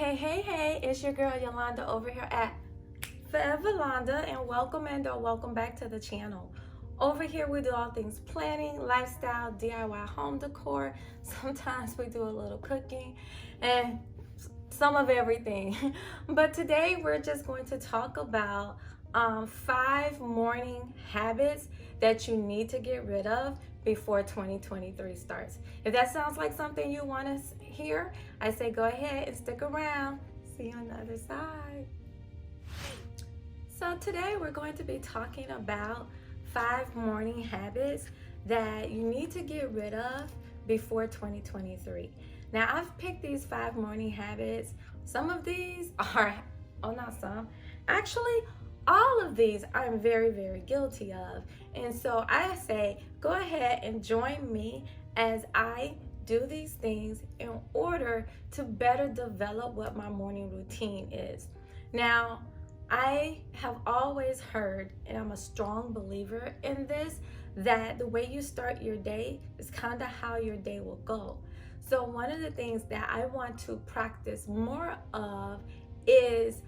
Hey, it's your girl Yolanda over here at Forever Londa, and welcome back to the channel. Over here we do all things planning, lifestyle, DIY home decor. Sometimes we do a little cooking and some of everything. But today we're just going to talk about 5 morning habits that you need to get rid of before 2023 starts. If that sounds like something you want to hear, I say go ahead and stick around. See you on the other side. So today we're going to be talking about 5 morning habits that you need to get rid of before 2023. Now I've picked these 5 morning habits. Some of these are, not some, actually all of these I'm very guilty of. And so I say go ahead and join me as I do these things in order to better develop what my morning routine is. Now, I have always heard, and I'm a strong believer in this, that the way you start your day is kind of how your day will go. So one of the things that I want to practice more of is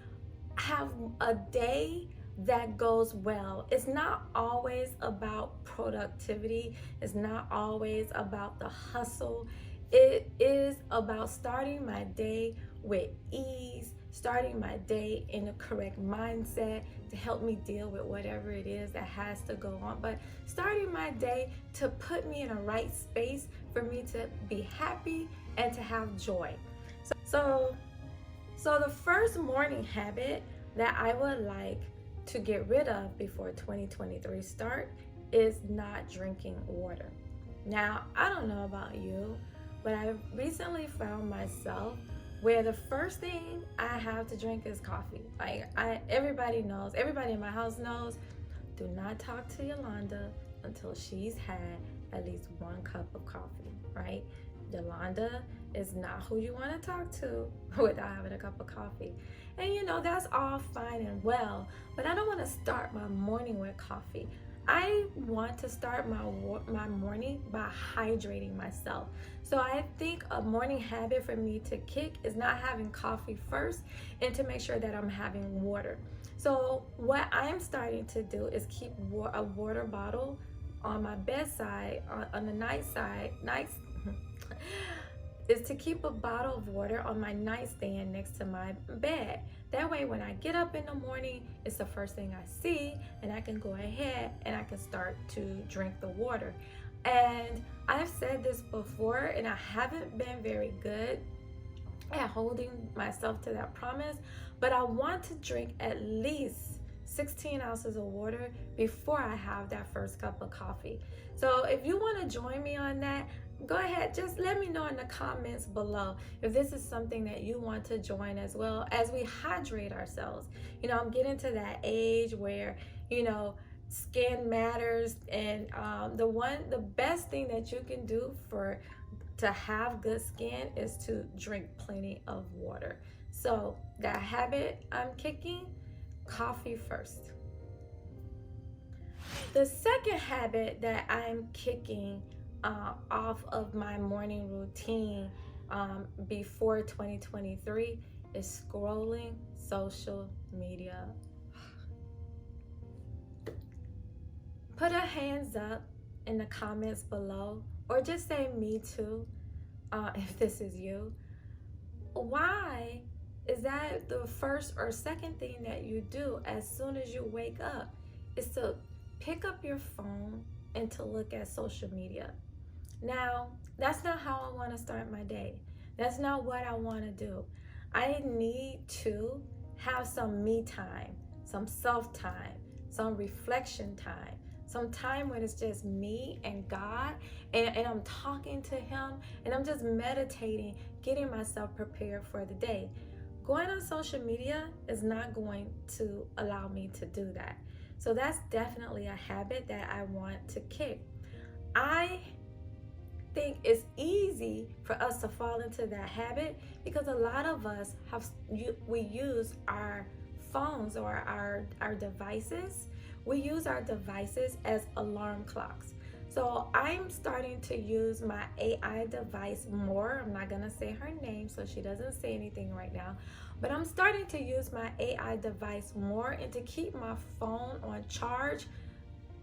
have a day that goes well. It's not always about productivity. It's not always about the hustle. It is about starting my day with ease, starting my day in the correct mindset to help me deal with whatever it is that has to go on. But starting my day to put me in a right space for me to be happy and to have joy. So the first morning habit that I would like to get rid of before 2023 start is not drinking water. Now, I don't know about you, but I recently found myself where the first thing I have to drink is coffee. Everybody knows, everybody in my house knows, do not talk to Yolanda until she's had at least 1 cup of coffee, right? Yolanda is not who you want to talk to without having a cup of coffee. And that's all fine and well, but I don't want to start my morning with coffee. I want to start my morning by hydrating myself. So I think a morning habit for me to kick is not having coffee first and to make sure that I'm having water. So what I'm starting to do is keep a water bottle on my bedside, on the night is to keep a bottle of water on my nightstand next to my bed. That way when I get up in the morning, it's the first thing I see, and I can go ahead and I can start to drink the water. And I've said this before, and I haven't been very good at holding myself to that promise, but I want to drink at least 16 ounces of water before I have that first cup of coffee. So if you want to join me on that, go ahead, just let me know in the comments below if this is something that you want to join as well as we hydrate ourselves. I'm getting to that age where, skin matters, and the best thing that you can do to have good skin is to drink plenty of water. So that habit I'm kicking, coffee first. The second habit that I'm kicking off of my morning routine before 2023 is scrolling social media. Put a hands up in the comments below, or just say me too if this is you. Why is that the first or second thing that you do as soon as you wake up is to pick up your phone and to look at social media? Now, that's not how I want to start my day. That's not what I want to do. I need to have some me time, some self time, some reflection time, some time when it's just me and God, and I'm talking to Him, and I'm just meditating, getting myself prepared for the day. Going on social media is not going to allow me to do that. So that's definitely a habit that I want to kick. I think it's easy for us to fall into that habit because a lot of us we use our phones or our devices. We use our devices as alarm clocks. So I'm starting to use my AI device more. I'm not gonna say her name so she doesn't say anything right now, but I'm starting to use my AI device more and to keep my phone on charge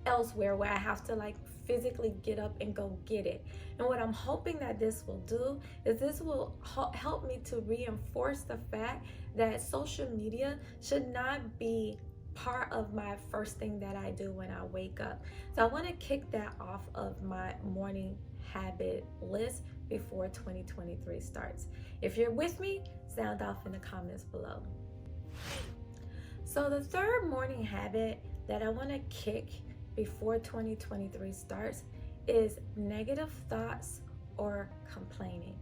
elsewhere where I have to like physically get up and go get it. And what I'm hoping that this will do is this will help me to reinforce the fact that social media should not be part of my first thing that I do when I wake up. So I want to kick that off of my morning habit list before 2023 starts. If you're with me, sound off in the comments below. So the third morning habit that I want to kick before 2023 starts is negative thoughts or complaining.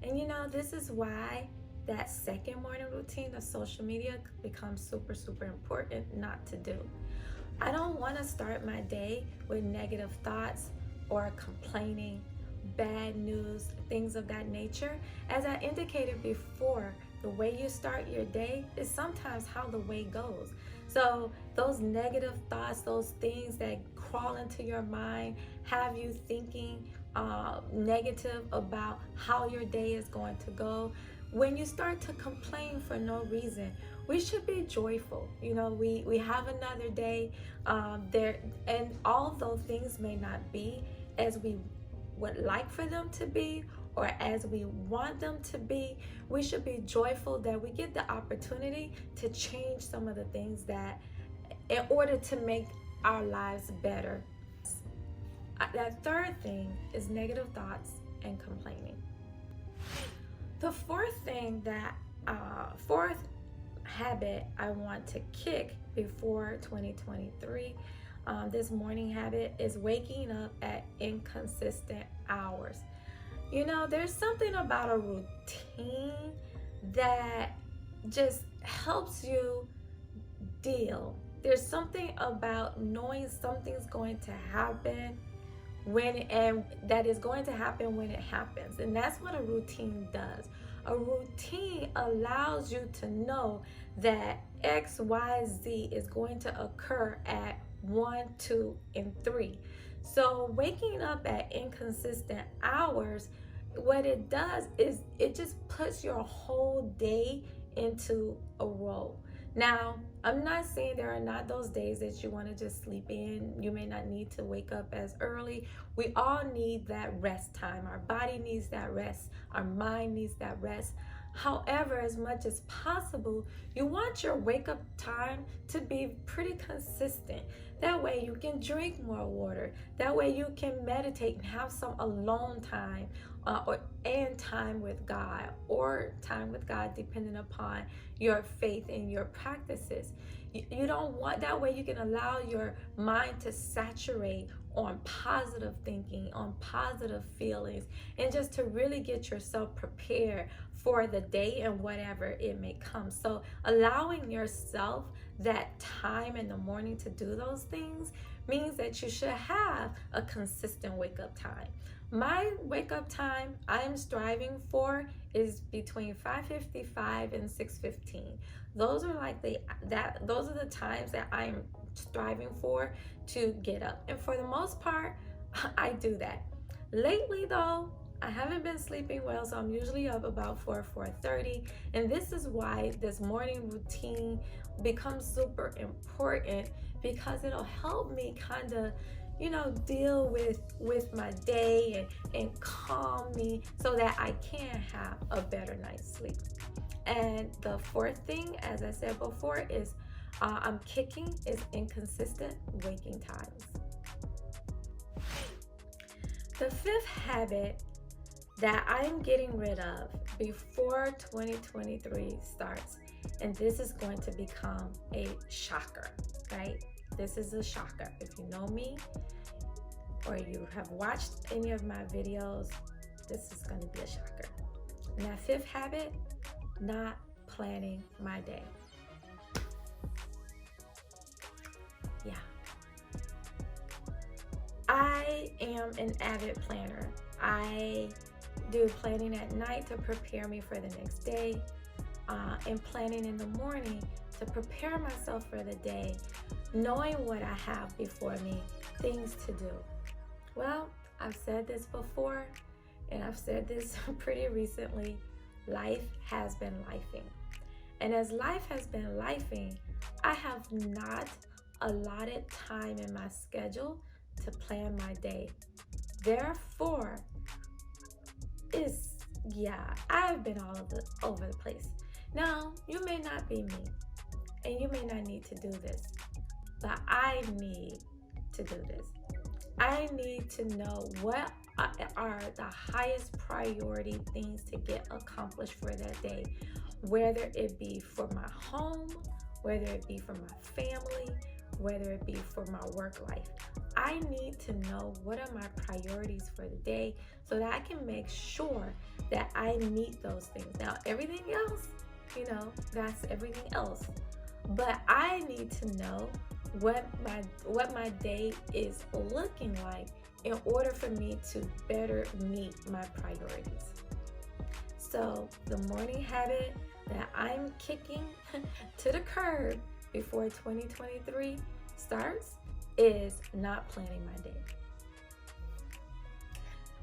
And you know, this is why that second morning routine of social media becomes super important not to do. I don't want to start my day with negative thoughts or complaining, bad news, things of that nature. As I indicated before, the way you start your day is sometimes how the way goes. So those negative thoughts, those things that crawl into your mind, have you thinking negative about how your day is going to go. When you start to complain for no reason, we should be joyful. You know, we have another day there, and although things may not be as we would like for them to be or as we want them to be, we should be joyful that we get the opportunity to change some of the things that in order to make our lives better. That third thing is negative thoughts and complaining. The fourth habit I want to kick before 2023, this morning habit, is waking up at inconsistent hours. You know, there's something about a routine that just helps you deal. There's something about knowing something's going to happen that is going to happen when it happens. And that's what a routine does. A routine allows you to know that X, Y, Z is going to occur at 1, 2, and 3. So waking up at inconsistent hours, what it does is it just puts your whole day into a row. Now, I'm not saying there are not those days that you want to just sleep in. You may not need to wake up as early. We all need that rest time. Our body needs that rest. Our mind needs that rest. However, as much as possible, you want your wake up time to be pretty consistent. That way you can drink more water. That way you can meditate and have some alone time and time with God, or time with God depending upon your faith and your practices. You don't want, that way you can allow your mind to saturate on positive thinking, on positive feelings, and just to really get yourself prepared for the day and whatever it may come. So allowing yourself that time in the morning to do those things means that you should have a consistent wake up time. My wake up time I'm striving for is between 5:55 and 6:15. Those are like those are the times that I'm striving for to get up. And for the most part, I do that. Lately though, I haven't been sleeping well, so I'm usually up about 4:30, and this is why this morning routine becomes super important, because it'll help me kind of, you know, deal with my day and calm me so that I can have a better night's sleep. And the fourth thing, as I said before, is I'm kicking is inconsistent waking times. The fifth habit that I'm getting rid of before 2023 starts, and this is going to become a shocker, right? This is a shocker. If you know me or you have watched any of my videos, this is going to be a shocker. And that fifth habit, not planning my day. Yeah. I am an avid planner. I do planning at night to prepare me for the next day, and planning in the morning to prepare myself for the day, knowing what I have before me, things to do. Well, I've said this before, and I've said this pretty recently. Life has been lifing. And as life has been lifing, I have not allotted time in my schedule to plan my day. Therefore, it's, yeah, I've been all over the place. Now, you may not be me, and you may not need to do this, but I need to do this. I need to know what are the highest priority things to get accomplished for that day, whether it be for my home, whether it be for my family, whether it be for my work life. I need to know what are my priorities for the day so that I can make sure that I meet those things. Now, everything else, that's everything else. But I need to know what my day is looking like in order for me to better meet my priorities. So the morning habit that I'm kicking to the curb before 2023 starts is not planning my day.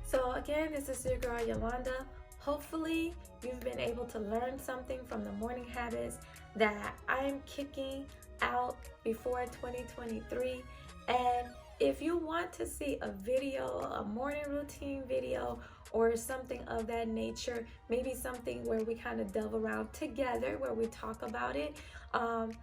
So again, this is your girl Yolanda. Hopefully you've been able to learn something from the morning habits that I'm kicking out before 2023. And if you want to see a video, a morning routine video, or something of that nature, maybe something where we kind of delve around together, where we talk about it,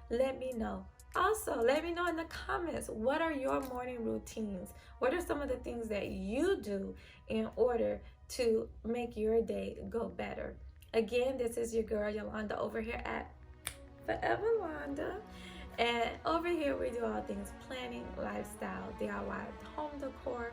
let me know. Also, let me know in the comments, what are your morning routines? What are some of the things that you do in order to make your day go better? Again, this is your girl Yolanda over here at Forever Londa. And over here we do all things planning, lifestyle, DIY, home decor.